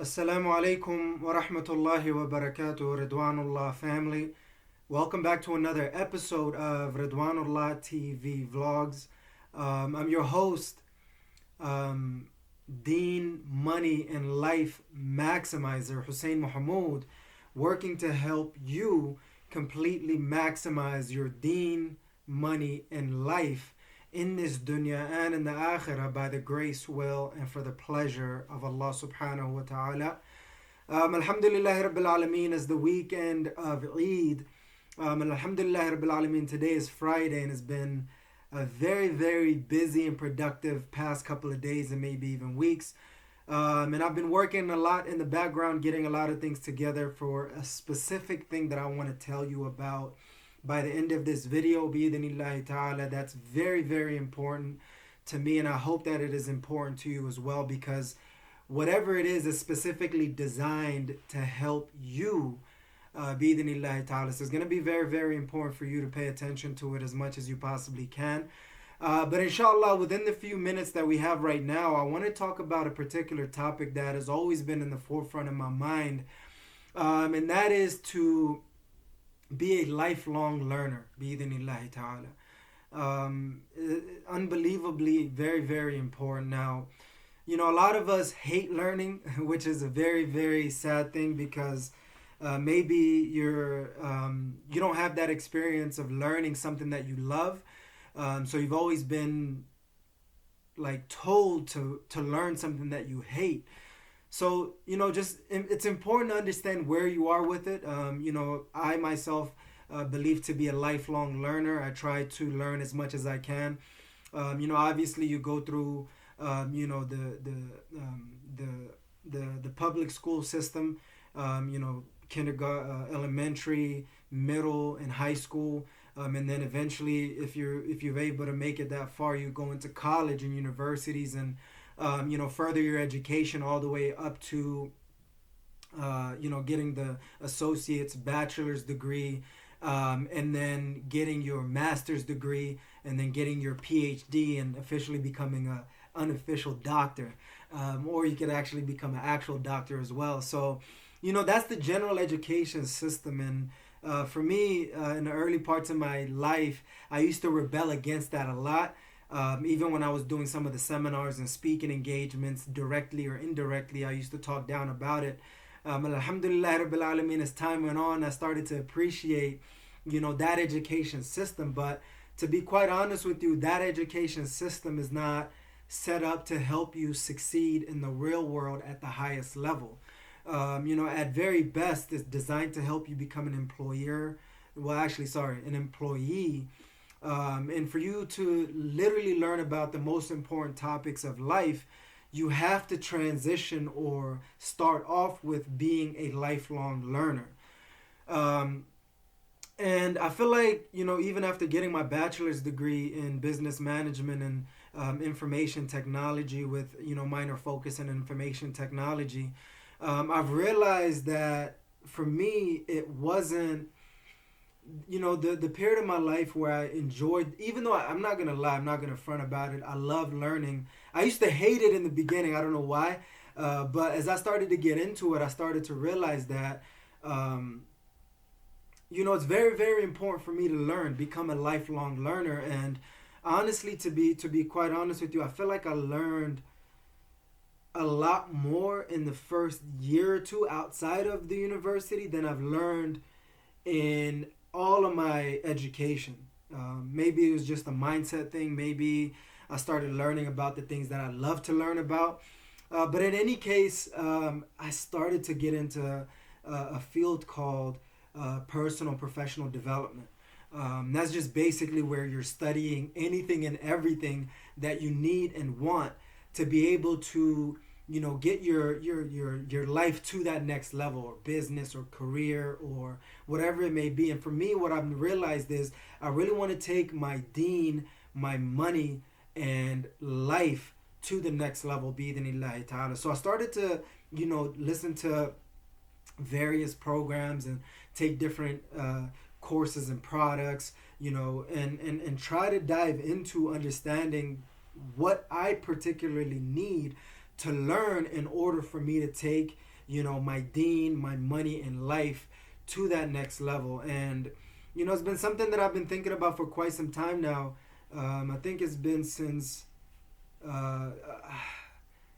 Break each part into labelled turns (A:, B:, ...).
A: Assalamu alaikum wa rahmatullahi wa barakatuh, Ridwanullah family. Welcome back to another episode of Ridwanullah TV Vlogs. I'm your host, Deen, Money, and Life Maximizer, Hussein Mohamud, working to help you completely maximize your deen, money, and life in this dunya and in the akhirah by the grace, will, and for the pleasure of Allah subhanahu wa ta'ala. Alhamdulillah Rabbil Alameen is the weekend of Eid. Alhamdulillah Rabbil Alameen, today is Friday and it's been a very, very busy and productive past couple of days and maybe even weeks. And I've been working a lot in the background, getting a lot of things together for a specific thing that I want to tell you about by the end of this video, bi'idhnillahi ta'ala. That's very, very important to me, and I hope that it is important to you as well, because whatever it is specifically designed to help you, bi'idhnillahi ta'ala. So it's going to be very, very important for you to pay attention to it as much as you possibly can. But inshallah, within the few minutes that we have right now, I want to talk about a particular topic that has always been in the forefront of my mind, and that is to be a lifelong learner, bi'idhnillahi ta'ala. Unbelievably very, very important. Now, a lot of us hate learning, which is a very, very sad thing, because maybe you don't have that experience of learning something that you love. So you've always been told to learn something that you hate. So, it's important to understand where you are with it. I myself believe to be a lifelong learner. I try to learn as much as I can. Obviously you go through, the public school system, kindergarten, elementary, middle, and high school. And then eventually, if you're able to make it that far, you go into college and universities and further your education all the way up to, getting the associate's bachelor's degree, and then getting your master's degree, and then getting your PhD and officially becoming an unofficial doctor. Or you could actually become an actual doctor as well. So, that's the general education system. And for me, in the early parts of my life, I used to rebel against that a lot. Even when I was doing some of the seminars and speaking engagements, directly or indirectly, I used to talk down about it. Alhamdulillah Rabbil Alameen, as time went on, I started to appreciate, that education system. But to be quite honest with you, that education system is not set up to help you succeed in the real world at the highest level. At very best, it's designed to help you become an employer. Well, actually, sorry, an employee. And for you to literally learn about the most important topics of life, you have to transition or start off with being a lifelong learner. And I feel like, even after getting my bachelor's degree in business management and information technology with, minor focus in information technology, I've realized that for me, it wasn't, the period of my life where I enjoyed, even though I'm not going to lie, I'm not going to front about it, I love learning. I used to hate it in the beginning. I don't know why. But as I started to get into it, I started to realize that, it's very, very important for me to learn, become a lifelong learner. And honestly, to be quite honest with you, I feel like I learned a lot more in the first year or two outside of the university than I've learned in all of my education. Maybe it was just a mindset thing. Maybe I started learning about the things that I love to learn about. But in any case, I started to get into a field called personal professional development. That's just basically where you're studying anything and everything that you need and want to be able to, get your life to that next level, or business or career or whatever it may be. And for me, what I've realized is I really want to take my deen, my money, and life to the next level, bi'idhnillahi ta'ala. So I started to, listen to various programs and take different courses and products, and try to dive into understanding what I particularly need to learn in order for me to take, my deen, my money, and life to that next level. And it's been something that I've been thinking about for quite some time now. I think it's been since uh,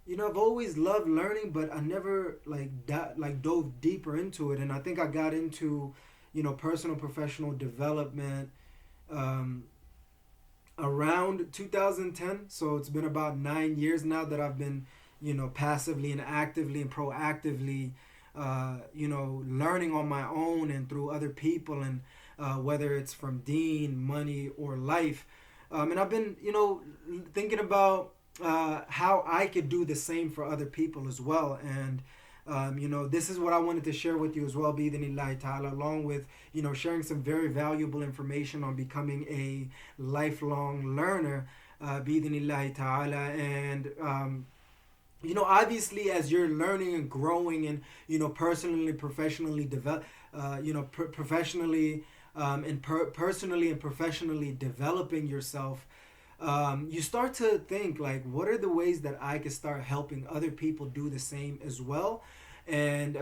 A: I've always loved learning, but I never dove deeper into it. And I think I got into personal professional development um, around 2010. So it's been about 9 years now that I've been passively and actively and proactively learning on my own and through other people, and whether it's from deen, money, or life. And I've been thinking about how I could do the same for other people as well. And this is what I wanted to share with you as well, bi'idhnillahi ta'ala, along with sharing some very valuable information on becoming a lifelong learner, bi'idhnillahi ta'ala. And obviously, as you're learning and growing and personally, professionally develop, professionally and personally and professionally developing yourself, you start to think like, what are the ways that I can start helping other people do the same as well, and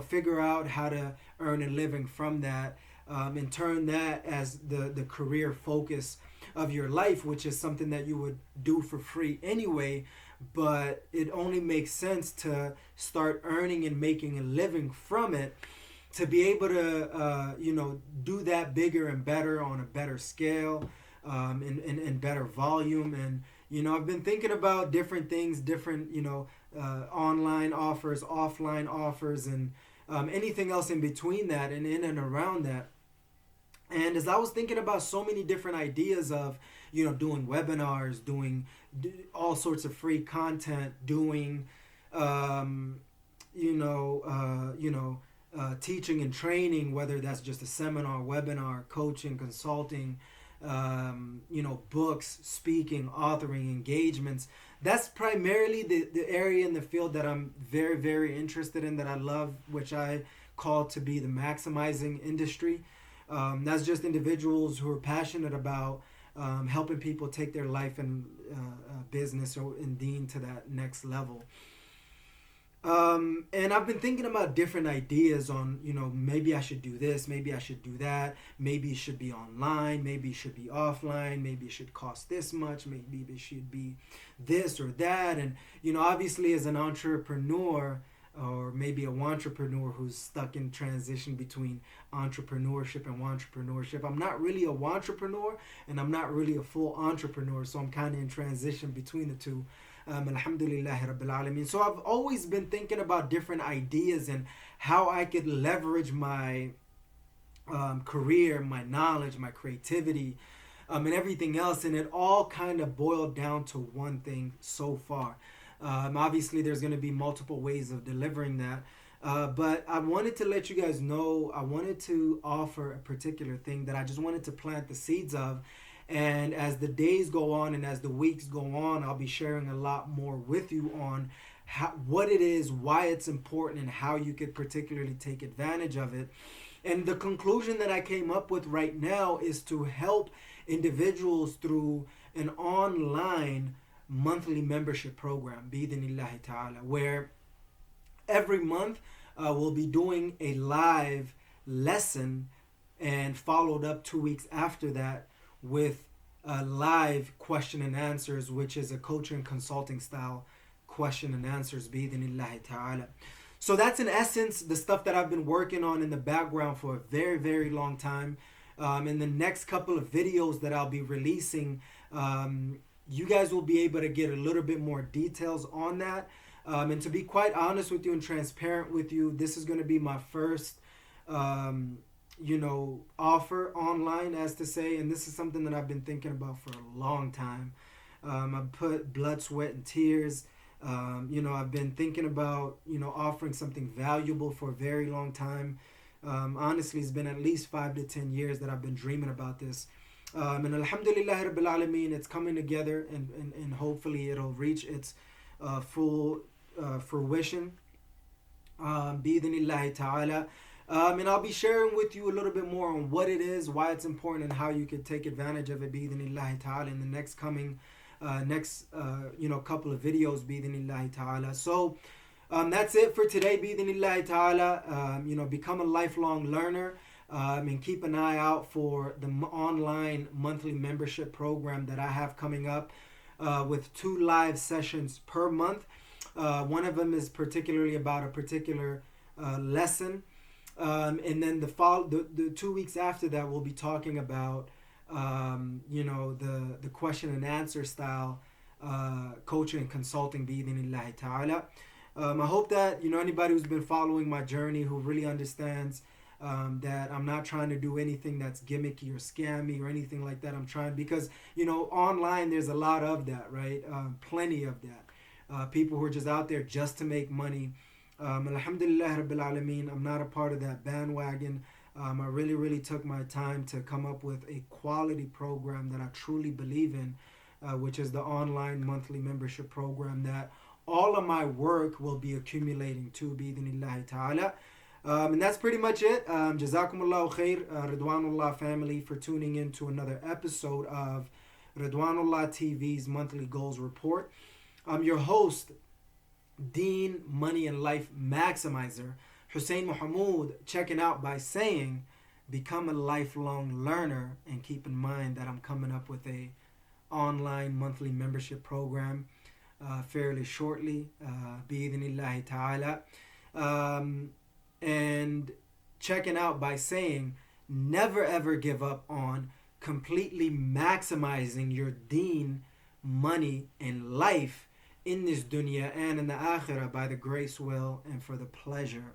A: figure out how to earn a living from that, and turn that as the career focus of your life, which is something that you would do for free anyway. But it only makes sense to start earning and making a living from it, to be able to do that bigger and better on a better scale, and better volume. And I've been thinking about different things, different online offers, offline offers, and anything else in between that and in and around that. And as I was thinking about so many different ideas of doing webinars, doing all sorts of free content, doing teaching and training, whether that's just a seminar, webinar, coaching, consulting, books, speaking, authoring, engagements. That's primarily the area in the field that I'm very, very interested in, that I love, which I call to be the maximizing industry. That's just individuals who are passionate about helping people take their life and business or deen to that next level. And I've been thinking about different ideas on, maybe I should do this, maybe I should do that, maybe it should be online, maybe it should be offline, maybe it should cost this much, maybe it should be this or that. And, obviously as an entrepreneur, or maybe a wantrepreneur who's stuck in transition between entrepreneurship and wantrepreneur, I'm not really a wantrepreneur and I'm not really a full entrepreneur, so I'm kind of in transition between the two. Alhamdulillah Rabbil Alameen. So I've always been thinking about different ideas and how I could leverage my career, my knowledge, my creativity, and everything else. And it all kind of boiled down to one thing so far. Obviously, there's going to be multiple ways of delivering that. But I wanted to let you guys know, I wanted to offer a particular thing that I just wanted to plant the seeds of. And as the days go on and as the weeks go on, I'll be sharing a lot more with you on what it is, why it's important, and how you could particularly take advantage of it. And the conclusion that I came up with right now is to help individuals through an online monthly membership program, bi'idhnillahi ta'ala, where every month we'll be doing a live lesson, and followed up 2 weeks after that with live question and answers, which is a coaching consulting style question and answers, bi'idhnillahi ta'ala. So that's in essence the stuff that I've been working on in the background for a very, very long time. In the next couple of videos that I'll be releasing, you guys will be able to get a little bit more details on that. And to be quite honest with you and transparent with you, this is going to be my first offer online, as to say, and this is something that I've been thinking about for a long time. I've put blood, sweat, and tears. I've been thinking about, offering something valuable for a very long time. Honestly, it's been at least 5 to 10 years that I've been dreaming about this. And Alhamdulillah Rabbil Alameen, it's coming together, and hopefully it'll reach its full fruition. Bi'idhnillahi ta'ala. And I'll be sharing with you a little bit more on what it is, why it's important, and how you could take advantage of it, bi'idhnillahi ta'ala, in the next couple of videos, bi'idhnillahi ta'ala. So That's it for today, bi'idhnillahi ta'ala. Become a lifelong learner, and keep an eye out for the online monthly membership program that I have coming up, with 2 live sessions per month. One of them is particularly about a particular lesson. And then the 2 weeks after that, we'll be talking about, the question and answer style coaching and consulting, bi'idhnillahi ta'ala. I hope that, anybody who's been following my journey, who really understands that I'm not trying to do anything that's gimmicky or scammy or anything like that. I'm trying, because, online there's a lot of that, right? Plenty of that. People who are just out there just to make money. Alhamdulillah Rabbil Alameen, I'm not a part of that bandwagon. I really, really took my time to come up with a quality program that I truly believe in, which is the online monthly membership program that all of my work will be accumulating to, bi'idhnillahi ta'ala. And that's pretty much it. Jazakumullahu khair, Ridwanullah family, for tuning in to another episode of Ridwanullah TV's Monthly Goals Report. I'm your host, Deen, Money, and Life Maximizer, Hussein Mohamud, checking out by saying, become a lifelong learner, and keep in mind that I'm coming up with a online monthly membership program fairly shortly, bi'idhnillahi ta'ala. And checking out by saying, never ever give up on completely maximizing your deen, money, and life in this dunya and in the akhirah by the grace, will, and for the pleasure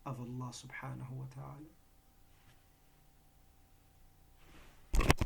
A: of Allah subhanahu wa ta'ala.